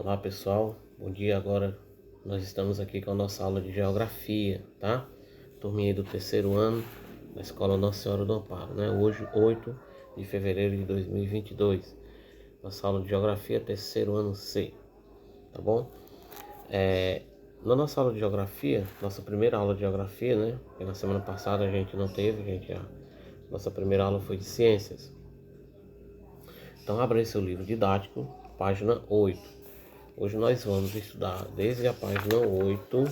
Olá pessoal, bom dia. Agora nós estamos aqui com a nossa aula de geografia, tá? Turminha aí do terceiro ano da Escola Nossa Senhora do Amparo, né? Hoje, 8 de fevereiro de 2022. Nossa aula de geografia, terceiro ano C, tá bom? Na nossa aula de geografia, nossa primeira aula de geografia, né? Porque na semana passada a gente não teve, nossa primeira aula foi de ciências. Então abra aí seu livro didático, página 8. Hoje nós vamos estudar desde a página 8,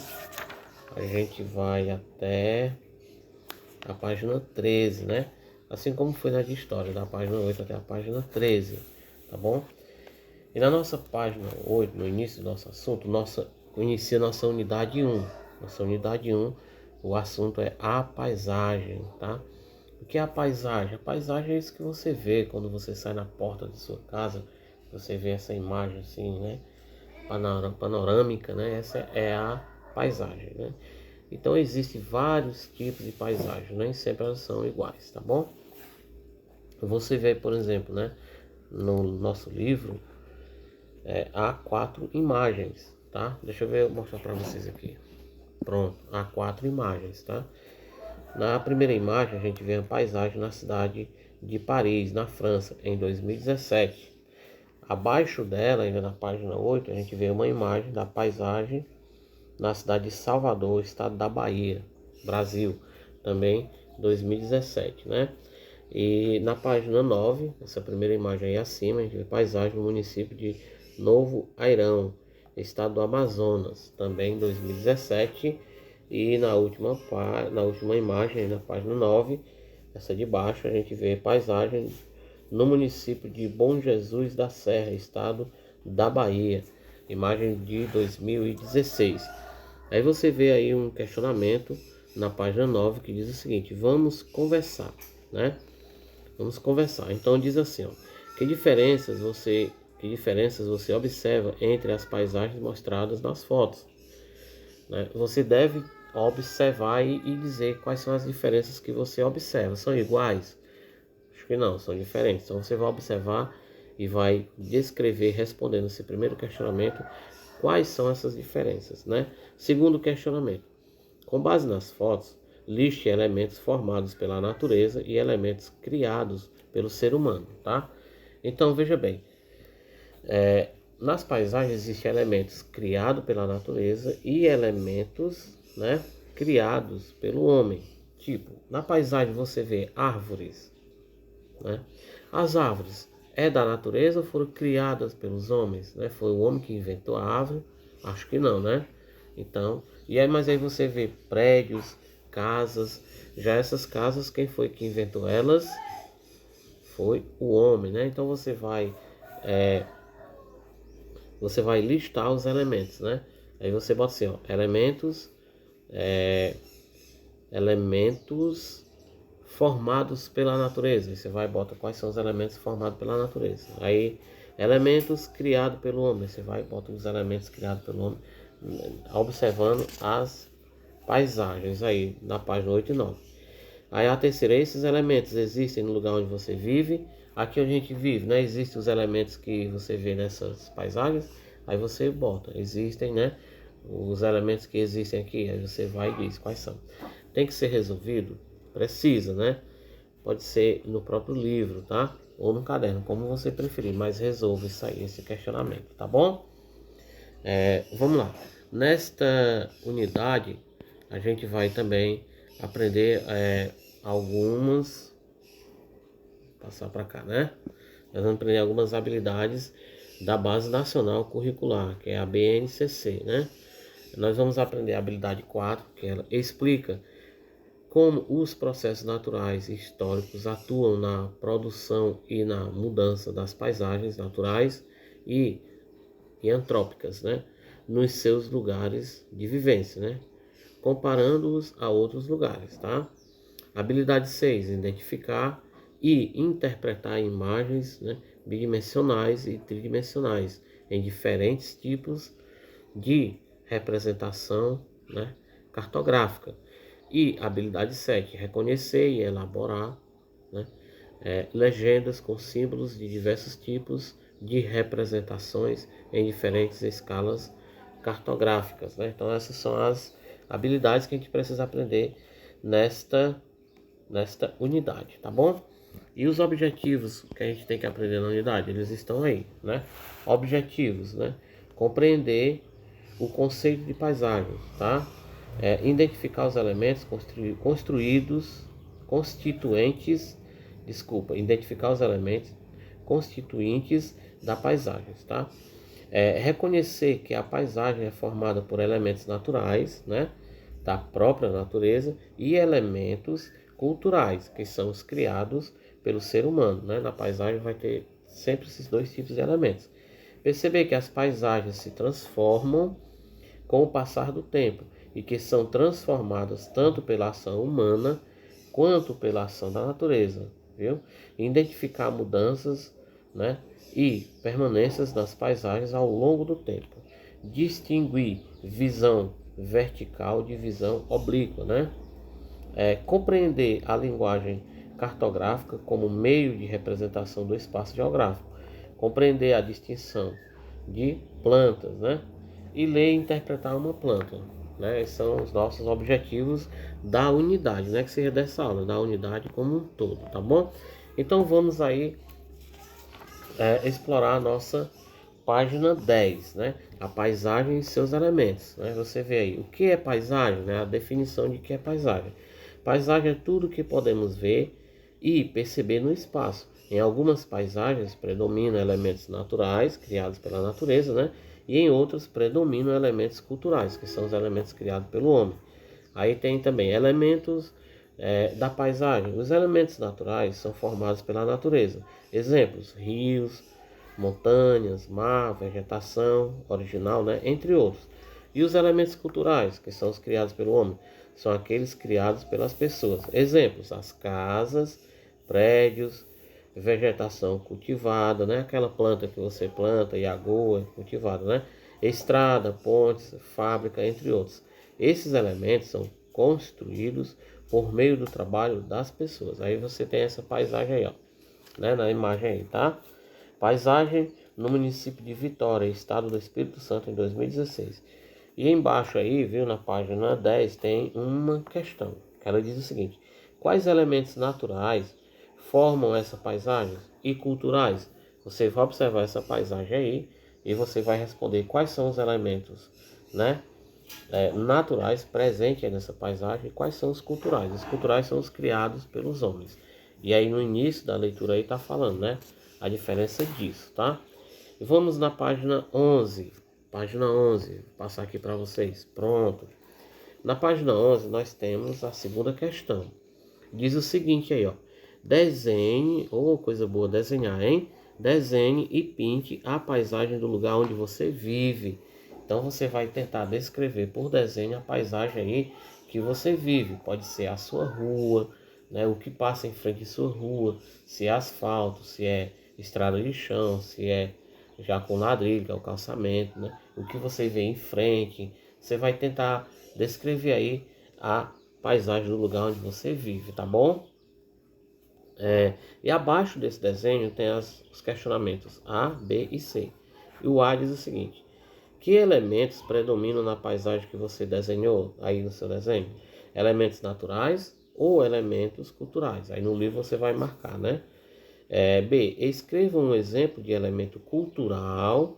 a gente vai até a página 13, né? Assim como foi na de história, da página 8 até a página 13, tá bom? E na nossa página 8, no início do nosso assunto, inicia nossa unidade 1. Nossa unidade 1, o assunto é a paisagem, tá? O que é a paisagem? A paisagem é isso que você vê quando você sai na porta de sua casa, você vê essa imagem assim, né? Panorâmica, né? Essa é a paisagem, né? Então existem vários tipos de paisagem, nem sempre elas são iguais, tá bom? Você vê, por exemplo, né? No nosso livro há 4 imagens, tá? Deixa eu ver, mostrar para vocês aqui. Pronto, há 4 imagens, tá? Na primeira imagem a gente vê a paisagem na cidade de Paris, na França, em 2017. Abaixo dela, ainda na página 8, a gente vê uma imagem da paisagem na cidade de Salvador, estado da Bahia, Brasil, também 2017, né? E na página 9, essa primeira imagem aí acima, a gente vê paisagem no município de Novo Airão, estado do Amazonas, também 2017. E na última imagem, aí na página 9, essa de baixo, a gente vê paisagem no município de Bom Jesus da Serra, estado da Bahia, imagem de 2016. Aí você vê aí um questionamento na página 9 que diz o seguinte: vamos conversar, né? Vamos conversar. Então diz assim, ó, que diferenças você observa entre as paisagens mostradas nas fotos, né? Você deve observar e dizer quais são as diferenças que você observa. São iguais? Acho que não, são diferentes. Então você vai observar e vai descrever, respondendo esse primeiro questionamento, quais são essas diferenças, né? Segundo questionamento: com base nas fotos, liste elementos formados pela natureza e elementos criados pelo ser humano, tá? Então veja bem, nas paisagens existem elementos criados pela natureza e elementos, né, criados pelo homem. Tipo, na paisagem você vê árvores, né? As árvores é da natureza ou foram criadas pelos homens, né? Foi o homem que inventou a árvore? Acho que não, né? Então, mas aí você vê prédios, casas. Já essas casas, quem foi que inventou elas? Foi o homem, né? Então você vai listar os elementos, né? Aí você bota assim, ó, elementos formados pela natureza. Aí você vai e bota quais são os elementos formados pela natureza. Aí, elementos criados pelo homem. Você vai e bota os elementos criados pelo homem, observando as paisagens aí na página 8 e 9. Aí a terceira: esses elementos existem no lugar onde você vive. Aqui onde a gente vive, né? Existem os elementos que você vê nessas paisagens. Aí você bota, existem, né? Os elementos que existem aqui. Aí você vai e diz quais são. Tem que ser resolvido? Precisa, né? Pode ser no próprio livro, tá? Ou no caderno, como você preferir, mas resolva isso aí, esse questionamento, tá bom? Vamos lá. Nesta unidade, a gente vai também aprender algumas. Passar para cá, né? Nós vamos aprender algumas habilidades da Base Nacional Curricular, que é a BNCC, né? Nós vamos aprender a habilidade 4, que ela explica como os processos naturais e históricos atuam na produção e na mudança das paisagens naturais e antrópicas, né, nos seus lugares de vivência, né, comparando-os a outros lugares, tá? Habilidade 6: identificar e interpretar imagens, né, bidimensionais e tridimensionais em diferentes tipos de representação, né, cartográfica. E habilidade 7: reconhecer e elaborar, né, legendas com símbolos de diversos tipos de representações em diferentes escalas cartográficas, né? Então essas são as habilidades que a gente precisa aprender nesta unidade, tá bom? E os objetivos que a gente tem que aprender na unidade, eles estão aí, né? Objetivos, né? Compreender o conceito de paisagem, tá? Identificar os elementos identificar os elementos constituintes da paisagem, tá? Reconhecer que a paisagem é formada por elementos naturais, né, da própria natureza, e elementos culturais, que são os criados pelo ser humano, né? Na paisagem vai ter sempre esses dois tipos de elementos. Perceber que as paisagens se transformam com o passar do tempo e que são transformadas tanto pela ação humana quanto pela ação da natureza, viu? Identificar mudanças, né, e permanências das paisagens ao longo do tempo. Distinguir visão vertical de visão oblíqua, né? Compreender a linguagem cartográfica como meio de representação do espaço geográfico. Compreender a distinção de plantas, né? E ler e interpretar uma planta, né? Esses são os nossos objetivos da unidade, né? Que seja dessa aula, da unidade como um todo, tá bom? Então vamos aí explorar a nossa página 10, né? A paisagem e seus elementos, né? Você vê aí, o que é paisagem, né? A definição de que é paisagem. Paisagem é tudo que podemos ver e perceber no espaço. Em algumas paisagens predominam elementos naturais, criados pela natureza, né? E em outras predominam elementos culturais, que são os elementos criados pelo homem. Aí tem também elementos da paisagem. Os elementos naturais são formados pela natureza. Exemplos: rios, montanhas, mar, vegetação original, né? Entre outros. E os elementos culturais, que são os criados pelo homem, são aqueles criados pelas pessoas. Exemplos: as casas, prédios, vegetação cultivada, né? Aquela planta que você planta e agoa, cultivada, né? Estrada, pontes, fábrica, entre outros. Esses elementos são construídos por meio do trabalho das pessoas. Aí você tem essa paisagem aí, ó, né? Na imagem aí, tá? Paisagem no município de Vitória, estado do Espírito Santo, em 2016. E embaixo aí, viu, na página 10, tem uma questão, que ela diz o seguinte: quais elementos naturais formam essa paisagem e culturais? Você vai observar essa paisagem aí e você vai responder quais são os elementos, né, naturais presentes nessa paisagem e quais são os culturais. Os culturais são os criados pelos homens. E aí no início da leitura aí tá falando, né, a diferença disso, tá? E vamos na página 11. Página 11, vou passar aqui para vocês. Pronto. Na página 11 nós temos a segunda questão. Diz o seguinte aí, ó: desenhe, coisa boa, desenhar, hein? Desenhe e pinte a paisagem do lugar onde você vive. Então você vai tentar descrever por desenho a paisagem aí que você vive. Pode ser a sua rua, né? O que passa em frente à sua rua, se é asfalto, se é estrada de chão, se é já com ladrilho, que é o calçamento, né? O que você vê em frente. Você vai tentar descrever aí a paisagem do lugar onde você vive, tá bom? E abaixo desse desenho tem os questionamentos A, B e C. E o A diz o seguinte: que elementos predominam na paisagem que você desenhou aí no seu desenho? Elementos naturais ou elementos culturais? Aí no livro você vai marcar, né? B, escreva um exemplo de elemento cultural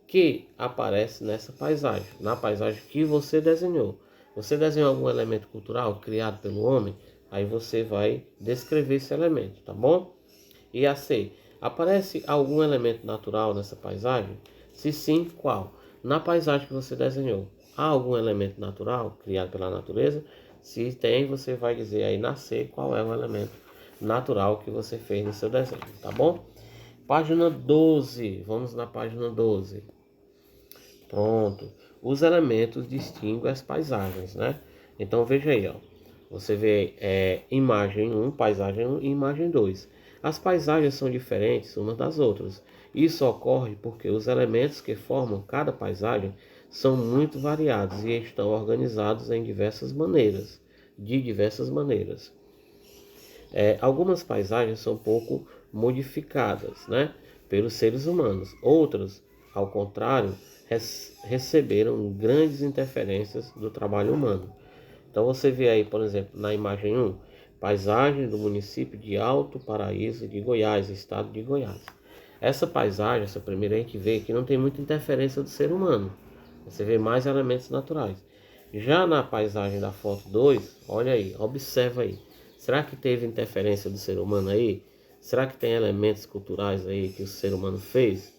que aparece nessa paisagem, na paisagem que você desenhou. Você desenhou algum elemento cultural criado pelo homem? Aí você vai descrever esse elemento, tá bom? E a C, aparece algum elemento natural nessa paisagem? Se sim, qual? Na paisagem que você desenhou, há algum elemento natural criado pela natureza? Se tem, você vai dizer aí na C qual é o elemento natural que você fez no seu desenho, tá bom? Página 12, vamos na página 12. Pronto. Os elementos distinguem as paisagens, né? Então veja aí, ó. Você vê imagem 1, paisagem 1 e imagem 2. As paisagens são diferentes umas das outras. Isso ocorre porque os elementos que formam cada paisagem são muito variados e estão organizados em diversas maneiras, de diversas maneiras. Algumas paisagens são pouco modificadas, né? pelos seres humanos. Outras, ao contrário, receberam grandes interferências do trabalho humano. Então você vê aí, por exemplo, na imagem 1, paisagem do município de Alto Paraíso de Goiás, estado de Goiás. Essa paisagem, essa primeira, a gente vê que não tem muita interferência do ser humano. Você vê mais elementos naturais. Já na paisagem da foto 2, olha aí, observa aí. Será que teve interferência do ser humano aí? Será que tem elementos culturais aí que o ser humano fez?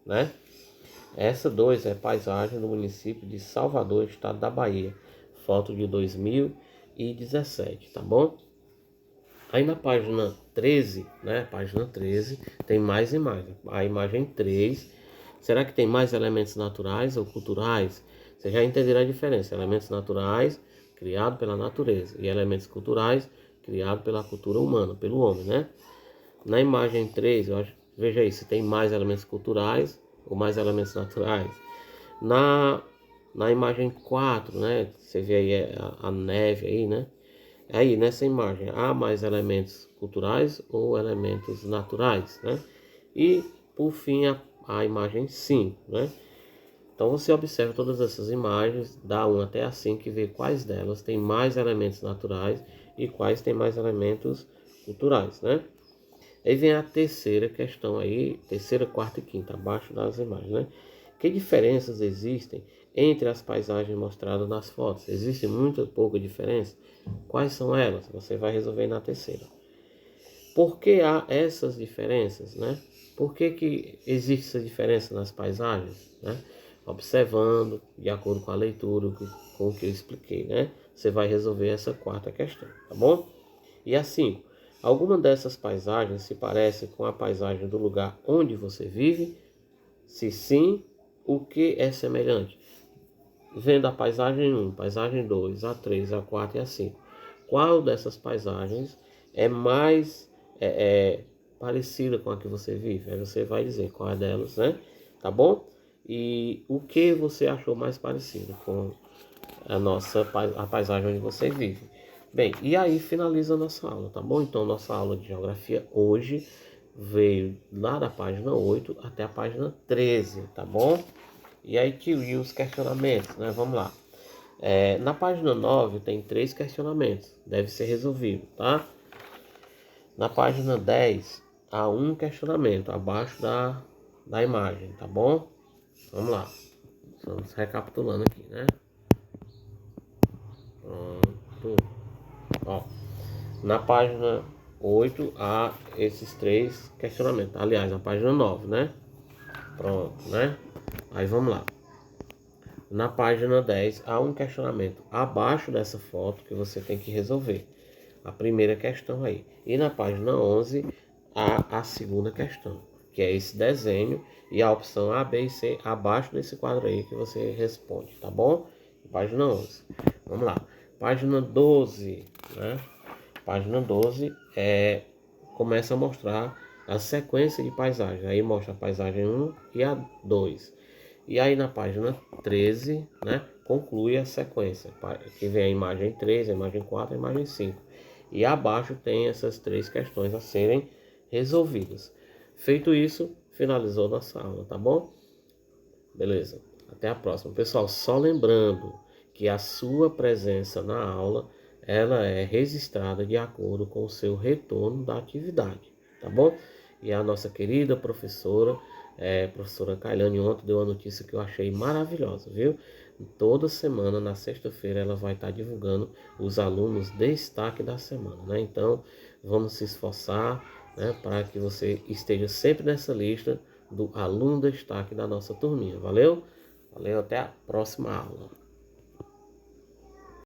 Né? Essa 2 é paisagem do município de Salvador, estado da Bahia. Foto de 2017, tá bom? Aí na página 13, né? Página 13, tem mais imagens. A imagem 3, será que tem mais elementos naturais ou culturais? Você já entenderá a diferença. Elementos naturais, criados pela natureza, e elementos culturais, criados pela cultura humana, pelo homem, né? Na imagem 3, veja aí se tem mais elementos culturais ou mais elementos naturais. Na imagem 4, né? Você vê aí a neve aí, né? Aí nessa imagem há mais elementos culturais ou elementos naturais, né? E por fim a imagem 5, né? Então você observa todas essas imagens, dá 1 até a 5 e vê quais delas tem mais elementos naturais e quais tem mais elementos culturais, né? Aí vem a terceira questão aí, terceira, quarta e quinta, abaixo das imagens, né? Que diferenças existem entre as paisagens mostradas nas fotos? Existe muita pouca diferença? Quais são elas? Você vai resolver na terceira. Por que há essas diferenças, né? Por que existe essa diferença nas paisagens, né? Observando, de acordo com a leitura, com o que eu expliquei, né? Você vai resolver essa quarta questão, tá bom? E assim, alguma dessas paisagens se parece com a paisagem do lugar onde você vive? Se sim, o que é semelhante? Vendo a paisagem 1, paisagem 2, a 3, a 4 e a 5. Qual dessas paisagens é mais parecida com a que você vive? Aí você vai dizer qual é delas, né? Tá bom? E o que você achou mais parecido com a paisagem onde você vive? Bem, e aí finaliza a nossa aula, tá bom? Então, nossa aula de geografia hoje veio lá da página 8 até a página 13, tá bom? E aí que os questionamentos, né? Vamos lá. Na página 9 tem 3 questionamentos, deve ser resolvido, tá? Na página 10 há um questionamento abaixo da imagem, tá bom? Vamos lá. Estamos recapitulando aqui, né? Pronto. Ó, na página 8 há esses 3 questionamentos. Aliás, na página 9, né? Pronto, né? Aí vamos lá. Na página 10 há um questionamento abaixo dessa foto que você tem que resolver. A primeira questão aí. E na página 11 há a segunda questão, que é esse desenho e a opção A, B e C abaixo desse quadro aí que você responde, tá bom? Página 11. Vamos lá. Página 12, né? Página 12 começa a mostrar a sequência de paisagens. Aí mostra a paisagem 1 e a 2. E aí na página 13, né, conclui a sequência, que vem a imagem 3, a imagem 4 e a imagem 5. E abaixo tem essas 3 questões a serem resolvidas. Feito isso, finalizou nossa aula, tá bom? Beleza, até a próxima. Pessoal, só lembrando que a sua presença na aula, ela é registrada de acordo com o seu retorno da atividade, tá bom? E a nossa querida professora, professora Kailane, ontem deu uma notícia que eu achei maravilhosa, viu? Toda semana, na sexta-feira, ela vai estar divulgando os alunos destaque da semana, né? Então, vamos se esforçar, né, para que você esteja sempre nessa lista do aluno destaque da nossa turminha. Valeu? Valeu, até a próxima aula.